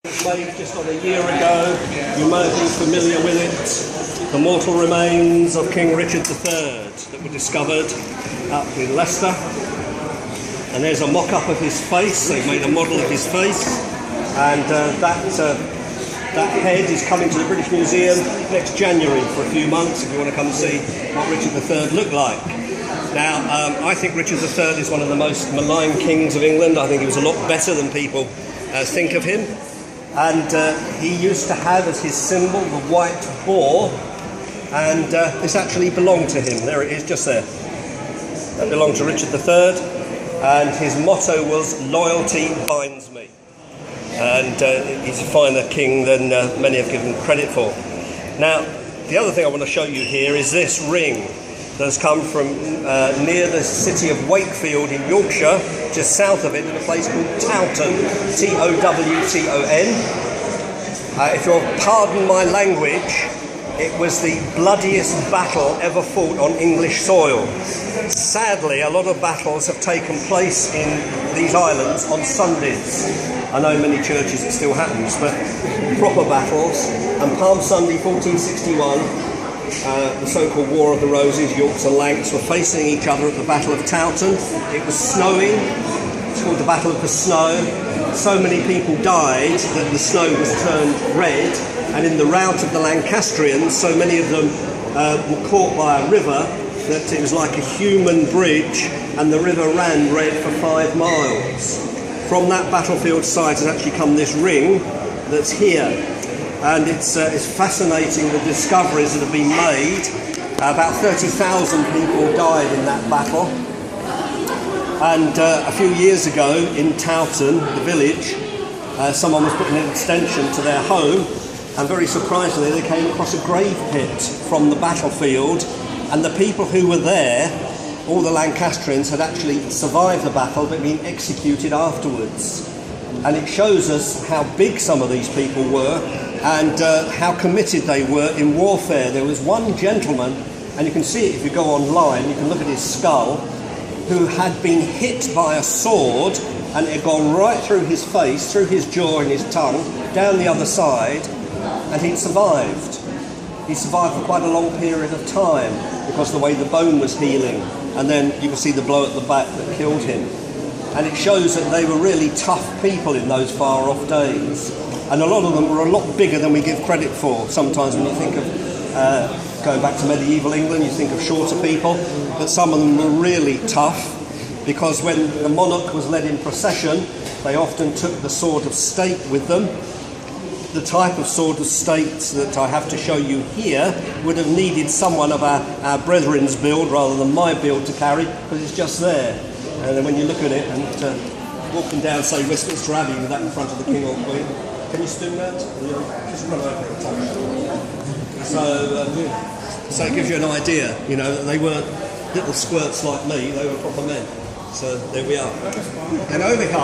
Made just on a year ago. You may have been familiar with it. The mortal remains of King Richard III that were discovered up in Leicester. And there's a mock-up of his face. They've made a model of his face, and that head is coming to the British Museum next January for a few months if you want to come see what Richard III looked like. Now, I think Richard III is one of the most maligned kings of England. I think he was a lot better than people think of him. And he used to have as his symbol the white boar, and this actually belonged to him. There it is, just there. That belonged to Richard III, and his motto was "Loyalty binds me." And he's a finer king than many have given credit for. Now, the other thing I want to show you here is this ring that has come from near the city of Wakefield in Yorkshire, just south of it, in a place called Tawton, T-O-W-T-O-N. If you'll pardon my language, it was the bloodiest battle ever fought on English soil. Sadly, a lot of battles have taken place in these islands on Sundays. I know in many churches it still happens, but proper battles. And Palm Sunday 1461, the so-called War of the Roses, Yorks and Lancs, were facing each other at the Battle of Tawton. It was snowing. It's called the Battle of the Snow. So many people died that the snow was turned red, and in the rout of the Lancastrians, so many of them were caught by a river that it was like a human bridge, and the river ran red for 5 miles. From that battlefield site has actually come this ring that's here. And it's fascinating, the discoveries that have been made. About 30,000 people died in that battle. And a few years ago in Tawton, the village, someone was putting an extension to their home, and very surprisingly they came across a grave pit from the battlefield, and the people who were there, all the Lancastrians, had actually survived the battle but been executed afterwards. And it shows us how big some of these people were, and how committed they were in warfare. There was one gentleman, and you can see it if you go online, you can look at his skull, who had been hit by a sword, and it had gone right through his face, through his jaw and his tongue, down the other side, and he'd survived. He survived for quite a long period of time because of the way the bone was healing, and then you can see the blow at the back that killed him. And it shows that they were really tough people in those far-off days. And a lot of them were a lot bigger than we give credit for. Sometimes when you think of going back to medieval England, you think of shorter people, but some of them were really tough, because when the monarch was led in procession, they often took the sword of state with them. The type of sword of state that I have to show you here would have needed someone of our brethren's build rather than my build to carry, because it's just there. And then when you look at it, and walking down, say, Westminster Abbey with that in front of the King or Queen, can you do that? Just run over the top. So it gives you an idea, you know, that they weren't little squirts like me, they were proper men. So there we are. And over here.